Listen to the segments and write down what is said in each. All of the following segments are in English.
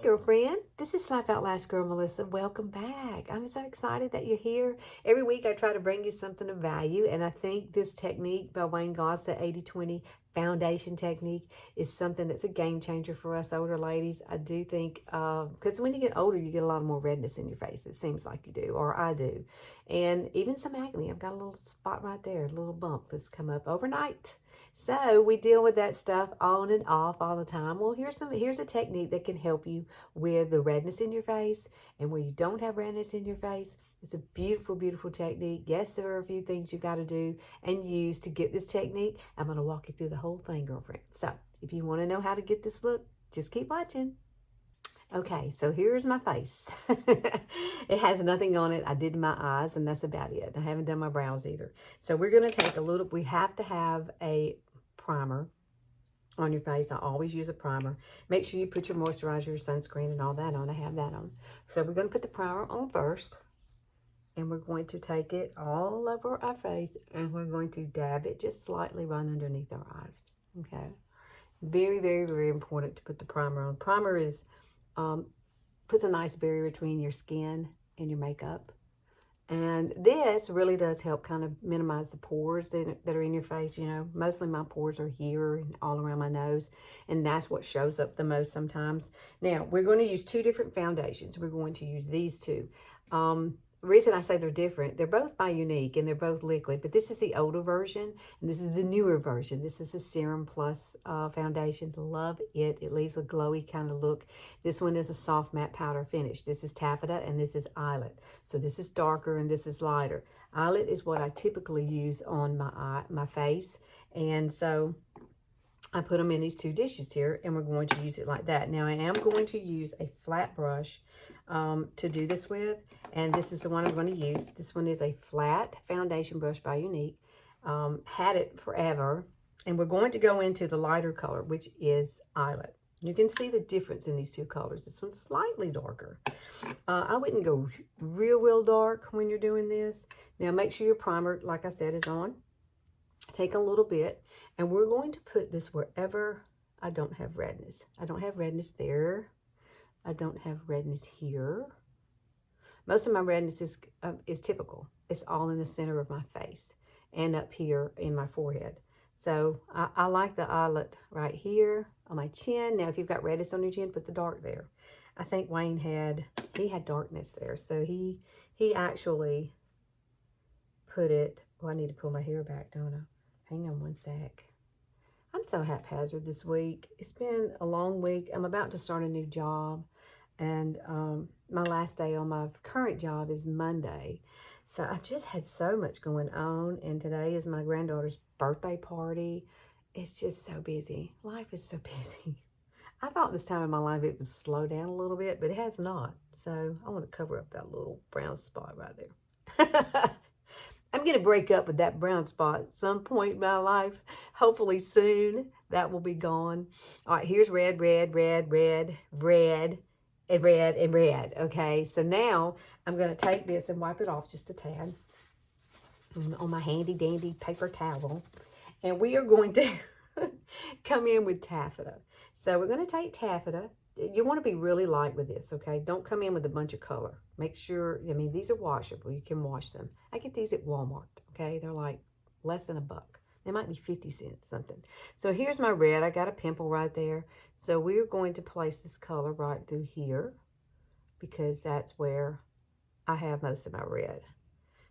girlfriend. This is Laugh Out Last Girl Melissa. Welcome back. I'm so excited that you're here. Every week I try to bring you something of value, and I think this technique by Wayne Goss, the 80-20 foundation technique, is something that's a game changer for us older ladies. I do think, because when you get older, you get a lot more redness in your face. It seems like you do, or I do. And even some acne. I've got a little spot right there, a little bump that's come up overnight. So we deal with that stuff on and off all the time. Well, here's a technique that can help you with the redness in your face, and where you don't have redness in your face. It's a beautiful, beautiful technique. Yes, there are a few things you got to do and use to get this technique. I'm going to walk you through the whole thing, girlfriend. So if you want to know how to get this look, just keep watching. Okay, so here's my face. It has nothing on it. I did my eyes, and that's about it. I haven't done my brows either. So we're going to take we have to have a primer on your face. I always use a primer. Make sure you put your moisturizer, your sunscreen, and all that on. I have that on. So we're going to put the primer on first, and we're going to take it all over our face, and we're going to dab it just slightly right underneath our eyes. Okay? Very, very, very important to put the primer on. Primer is puts a nice barrier between your skin and your makeup. And this really does help kind of minimize the pores that are in your face. You know, mostly my pores are here and all around my nose, and that's what shows up the most sometimes. Now, we're going to use two different foundations. We're going to use these two. The reason I say they're different, they're both by Younique, and they're both liquid, but this is the older version, and this is the newer version. This is the Serum Plus foundation. Love it. It leaves a glowy kind of look. This one is a soft matte powder finish. This is Taffeta, and this is Eyelet. So this is darker, and this is lighter. Eyelet is what I typically use on my face, and so I put them in these two dishes here, and we're going to use it like that. Now, I am going to use a flat brush to do this with, and this is the one I'm going to use. This one is a flat foundation brush by Younique. Had it forever, and we're going to go into the lighter color, which is Eyelet. You can see the difference in these two colors. This one's slightly darker. I wouldn't go real dark when you're doing this. Now, make sure your primer, like I said, is on. Take a little bit, and we're going to put this wherever I don't have redness. I don't have redness there. I don't have redness here. Most of my redness is typical. It's all in the center of my face and up here in my forehead. So I like the eyelet right here on my chin. Now, if you've got redness on your chin, put the dark there. I think Wayne had darkness there, so he actually put it. Oh, I need to pull my hair back, don't I? Hang on one sec. I'm so haphazard this week. It's been a long week. I'm about to start a new job, and my last day on my current job is Monday. So I've just had so much going on, and today is my granddaughter's birthday party. It's just so busy. Life is so busy. I thought this time in my life it would slow down a little bit, but it has not. So I want to cover up that little brown spot right there. I'm going to break up with that brown spot at some point in my life. Hopefully soon. That will be gone. All right, here's red, red, red, red, red, and red, and red. Okay, so now I'm going to take this and wipe it off just a tad on my handy-dandy paper towel. And we are going to come in with taffeta. So we're going to take taffeta. You want to be really light with this, okay? Don't come in with a bunch of color. Make sure, I mean, these are washable. You can wash them. I get these at Walmart, okay? They're like less than $1. They might be 50 cents, something. So here's my red. I got a pimple right there. So we're going to place this color right through here because that's where I have most of my red.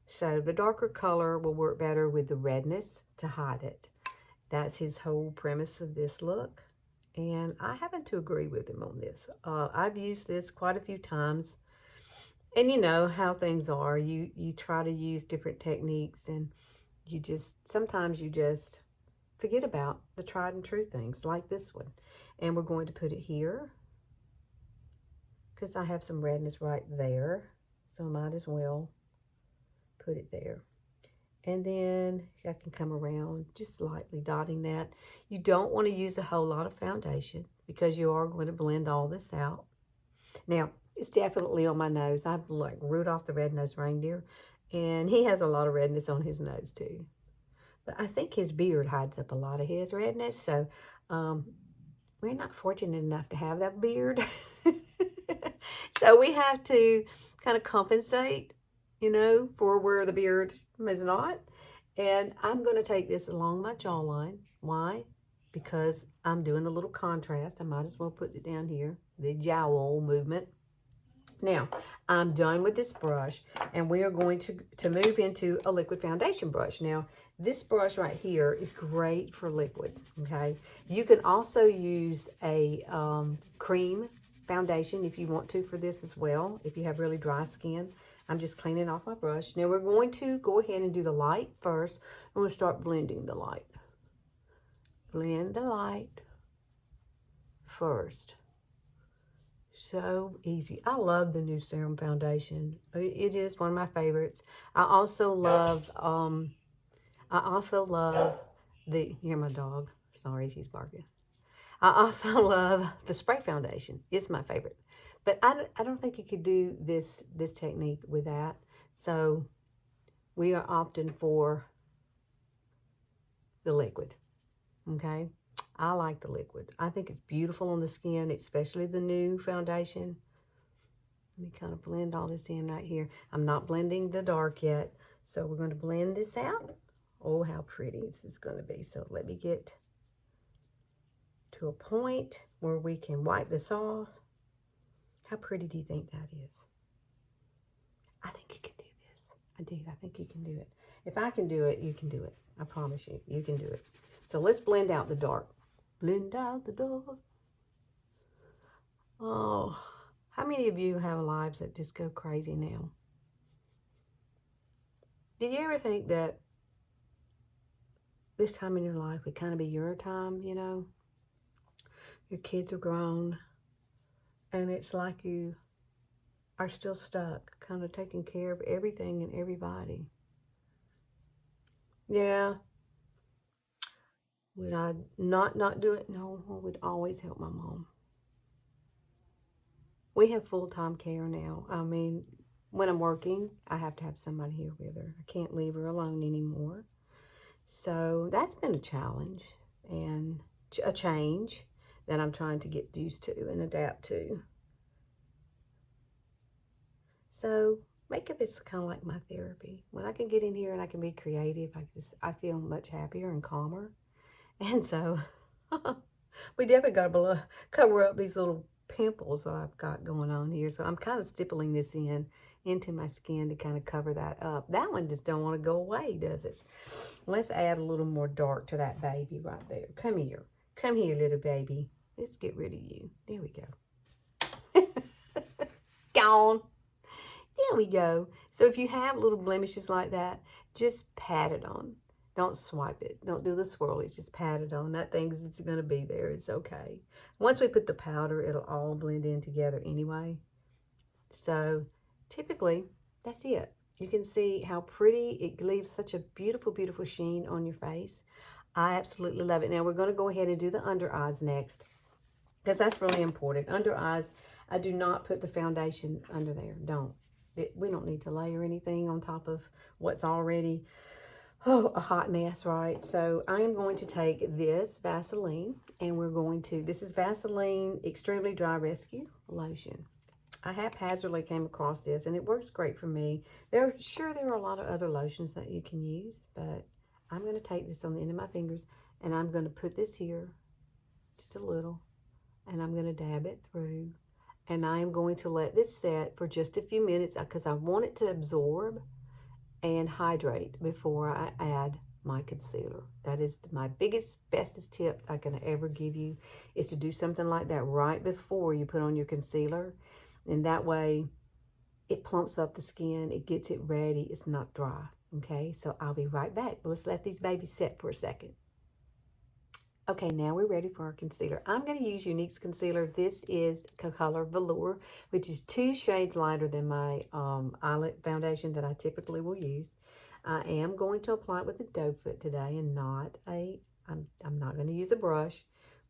So the darker color will work better with the redness to hide it. That's his whole premise of this look. And I happen to agree with him on this. I've used this quite a few times. And you know how things are. You try to use different techniques, and sometimes you just forget about the tried and true things like this one. And we're going to put it here because I have some redness right there. So I might as well put it there. And then I can come around just lightly dotting that. You don't want to use a whole lot of foundation because you are going to blend all this out. Now, it's definitely on my nose. I've like Rudolph the Red-Nosed Reindeer, and he has a lot of redness on his nose too. But I think his beard hides up a lot of his redness, so we're not fortunate enough to have that beard. So we have to kind of compensate, you know, for where the beard is not. And I'm going to take this along my jawline. Why? Because I'm doing a little contrast. I might as well put it down here, the jowl movement. Now, I'm done with this brush, and we are going to move into a liquid foundation brush. Now, this brush right here is great for liquid, okay? You can also use a cream foundation if you want to for this as well, if you have really dry skin. I'm just cleaning off my brush. Now, we're going to go ahead and do the light first. I'm going to start blending the light. Blend the light first. So easy. I love the new Serum Foundation. It is one of my favorites. I also love the, hear my dog. Sorry, she's barking. I also love the spray foundation. It's my favorite. But I don't think you could do this technique with that. So we are opting for the liquid. Okay? I like the liquid. I think it's beautiful on the skin, especially the new foundation. Let me kind of blend all this in right here. I'm not blending the dark yet, so we're going to blend this out. Oh, how pretty this is going to be. So let me get to a point where we can wipe this off. How pretty do you think that is? I think you can do this. I do. I think you can do it. If I can do it, you can do it. I promise you, you can do it. So let's blend out the dark. Blend out the dark. Oh, how many of you have lives that just go crazy now? Did you ever think that this time in your life would kind of be your time, you know? Your kids are grown, and it's like you are still stuck, kind of taking care of everything and everybody. Yeah. Would I not do it? No, I would always help my mom. We have full-time care now. I mean, when I'm working, I have to have somebody here with her. I can't leave her alone anymore. So that's been a challenge and a change that I'm trying to get used to and adapt to. So makeup is kind of like my therapy. When I can get in here and I can be creative, I feel much happier and calmer. And so we definitely got to cover up these little pimples that I've got going on here. So I'm kind of stippling this into my skin to kind of cover that up. That one just don't want to go away, does it? Let's add a little more dark to that baby right there. Come here. Come here, little baby. Let's get rid of you. There we go. Gone. There we go. So if you have little blemishes like that, just pat it on. Don't swipe it. Don't do the swirlies. Just pat it on. That thing's going to be there. It's okay. Once we put the powder, it'll all blend in together anyway. So typically, that's it. You can see how pretty it leaves such a beautiful, beautiful sheen on your face. I absolutely love it. Now we're going to go ahead and do the under eyes next, because that's really important. Under eyes, I do not put the foundation under there. We don't need to layer anything on top of what's already a hot mess, right? So I am going to take this Vaseline, and this is Vaseline Extremely Dry Rescue Lotion. I haphazardly came across this, and it works great for me. There are a lot of other lotions that you can use, but I'm going to take this on the end of my fingers, and I'm going to put this here, just a little, and I'm going to dab it through. And I am going to let this set for just a few minutes because I want it to absorb and hydrate before I add my concealer. That is my bestest tip I can ever give you, is to do something like that right before you put on your concealer. And that way it plumps up the skin, it gets it ready, it's not dry. Okay, so I'll be right back. Let's let these babies set for a second. Okay, now we're ready for our concealer. I'm going to use Younique's concealer. This is color Velour, which is 2 shades lighter than my eyelid foundation that I typically will use. I am going to apply it with a doe foot today, and I'm not going to use a brush.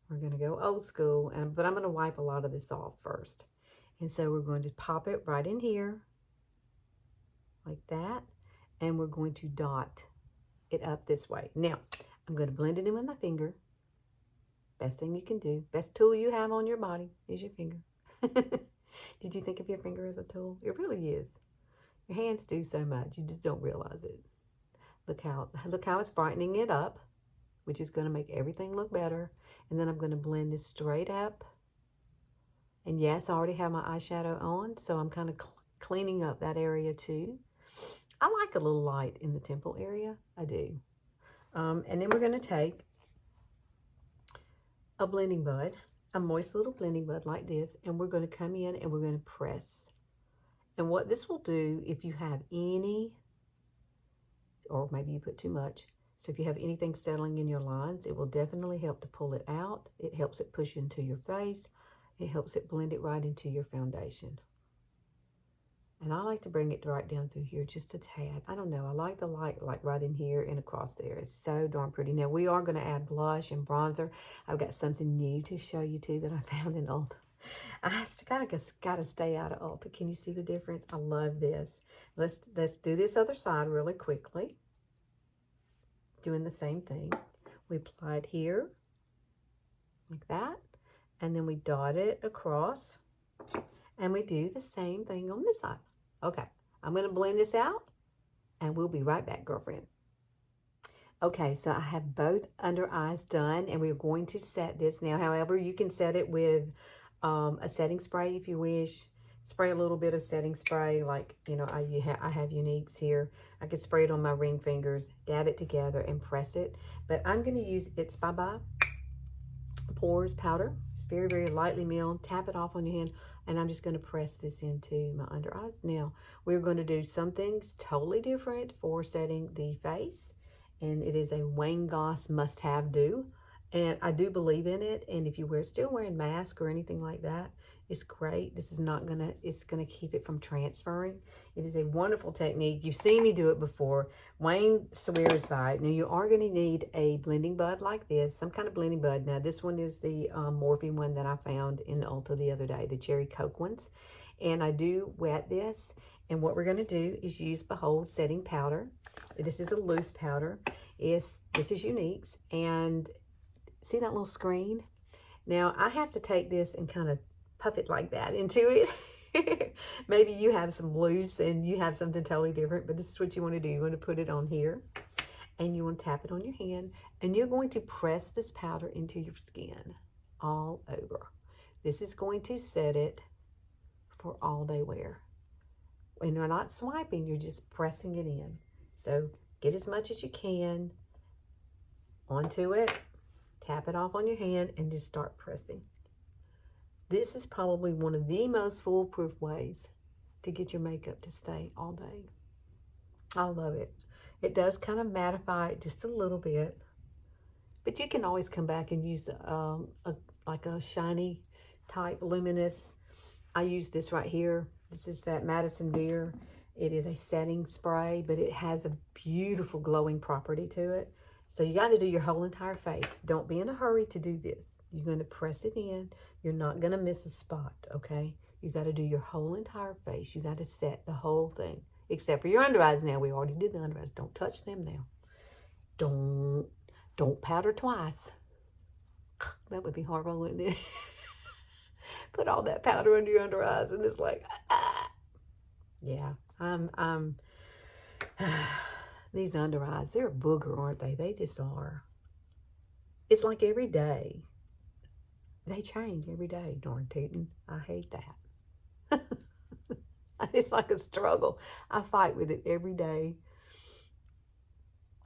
We're going to go old school, but I'm going to wipe a lot of this off first. And so we're going to pop it right in here, like that, and we're going to dot it up this way. Now, I'm going to blend it in with my finger. Best thing you can do. Best tool you have on your body is your finger. Did Did you think of your finger as a tool? It really is. Your hands do so much. You just don't realize it. Look how it's brightening it up, which is going to make everything look better. And then I'm going to blend this straight up. And yes, I already have my eyeshadow on, so I'm kind of cleaning up that area too. I like a little light in the temple area. I do. And then we're going to take a blending bud, a moist little blending bud like this, and we're going to come in and we're going to press. And what this will do, if you have any, or maybe you put too much, so if you have anything settling in your lines, it will definitely help to pull it out. It helps it push into your face. It helps it blend it right into your foundation. And I like to bring it right down through here just a tad. I don't know. I like the light like right in here and across there. It's so darn pretty. Now, we are going to add blush and bronzer. I've got something new to show you, too, that I found in Ulta. I gotta stay out of Ulta. Can you see the difference? I love this. Let's do this other side really quickly. Doing the same thing. We apply it here, like that. And then we dot it across. And we do the same thing on this side. Okay, I'm going to blend this out, and we'll be right back, girlfriend. Okay, so I have both under eyes done, and we're going to set this now. However, you can set it with a setting spray if you wish. Spray a little bit of setting spray, like, you know, I have Youniques here. I could spray it on my ring fingers, dab it together, and press it. But I'm going to use It's Bye Bye Pores powder. It's very, very lightly milled. Tap it off on your hand. And I'm just going to press this into my under eyes. Now, we're going to do something totally different for setting the face. And it is a Wayne Goss must-have do. And I do believe in it. And if you still wearing mask or anything like that, it's great. This is not going to, it's going to keep it from transferring. It is a wonderful technique. You've seen me do it before. Wayne swears by it. Now, you are going to need a blending bud like this, some kind of blending bud. Now, this one is the Morphe one that I found in Ulta the other day, the Cherry Coke ones. And I do wet this. And what we're going to do is use Behold Setting Powder. This is a loose powder. This is Younique's. And see that little screen? Now, I have to take this and kind of puff it like that into it. Maybe you have some loose and you have something totally different, but this is what you want to do. You want to put it on here, and you want to tap it on your hand, and you're going to press this powder into your skin all over. This is going to set it for all day wear. And you're not swiping, you're just pressing it in. So get as much as you can onto it, tap it off on your hand, and just start pressing. This is probably one of the most foolproof ways to get your makeup to stay all day. I love it. It does kind of mattify it just a little bit, but you can always come back and use like a shiny type luminous. I use this right here. This is that Madison Beer. It is a setting spray, but it has a beautiful glowing property to it. So you got to do your whole entire face. Don't be in a hurry to do this. You're going to press it in. You're not going to miss a spot, okay? You got to do your whole entire face. You got to set the whole thing, except for your under eyes. Now, we already did the under eyes. Don't touch them now. Don't powder twice. That would be horrible, wouldn't it? Put all that powder under your under eyes, and it's like, ah. Yeah, these under eyes, they're a booger, aren't they? They just are. It's like every day. They change every day, darn tootin'. I hate that. It's like a struggle. I fight with it every day.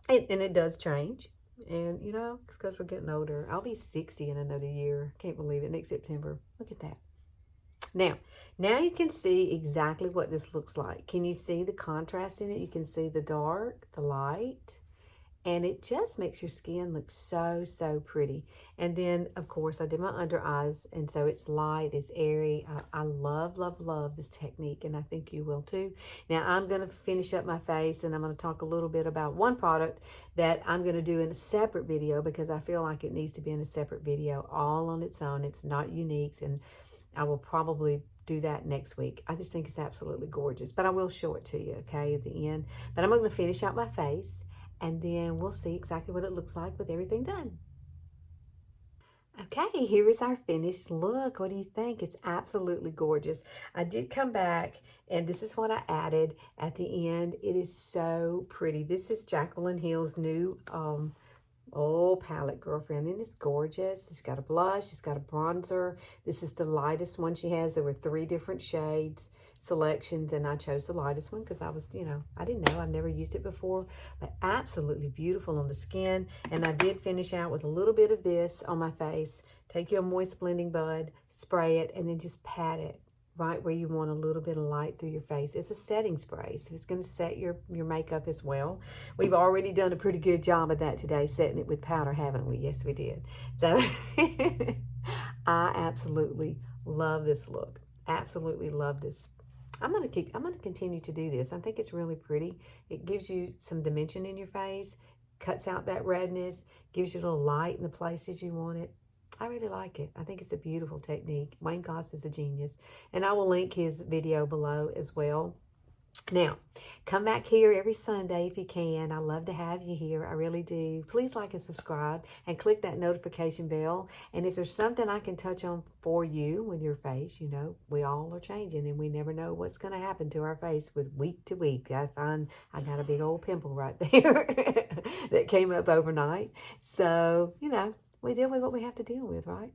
And it does change. And, you know, because we're getting older. I'll be 60 in another year. Can't believe it. Next September. Look at that. Now you can see exactly what this looks like. Can you see the contrast in it? You can see the dark, the light. And it just makes your skin look so, so pretty. And then, of course, I did my under eyes. And so it's light, it's airy. I love, love, love this technique. And I think you will too. Now, I'm going to finish up my face. And I'm going to talk a little bit about one product that I'm going to do in a separate video. Because I feel like it needs to be in a separate video all on its own. It's not Younique's. And I will probably do that next week. I just think it's absolutely gorgeous. But I will show it to you, okay, at the end. But I'm going to finish out my face. And then we'll see exactly what it looks like with everything done. Okay, here is our finished look. What do you think? It's absolutely gorgeous. I did come back and this is what I added at the end. It is so pretty. This is Jacqueline Hill's new oh, palette, girlfriend. Isn't this gorgeous? She's got a blush. She's got a bronzer. This is the lightest one she has. There were 3 different shades, selections, and I chose the lightest one because I was, I didn't know. I've never used it before, but absolutely beautiful on the skin. And I did finish out with a little bit of this on my face. Take your moist blending bud, spray it, and then just pat it right where you want a little bit of light through your face. It's a setting spray, so it's going to set your makeup as well. We've already done a pretty good job of that today, setting it with powder, haven't we? Yes, we did. So I absolutely love this look. Absolutely love this. I'm going to continue to do this. I think it's really pretty. It gives you some dimension in your face, cuts out that redness, gives you a little light in the places you want it. I really like it. I think it's a beautiful technique. Wayne Goss is a genius. And I will link his video below as well. Now, come back here every Sunday if you can. I love to have you here. I really do. Please like and subscribe and click that notification bell. And if there's something I can touch on for you with your face, we all are changing and we never know what's going to happen to our face with week to week. I find I got a big old pimple right there that came up overnight. So, we deal with what we have to deal with, right?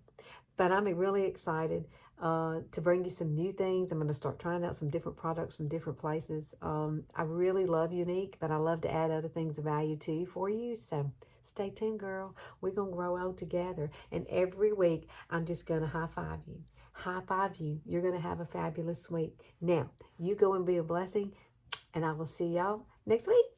But I'm really excited to bring you some new things. I'm going to start trying out some different products from different places. I really love Younique, but I love to add other things of value too for you. So stay tuned, girl. We're going to grow old together. And every week, I'm just going to high five you. High five you. You're going to have a fabulous week. Now, you go and be a blessing, and I will see y'all next week.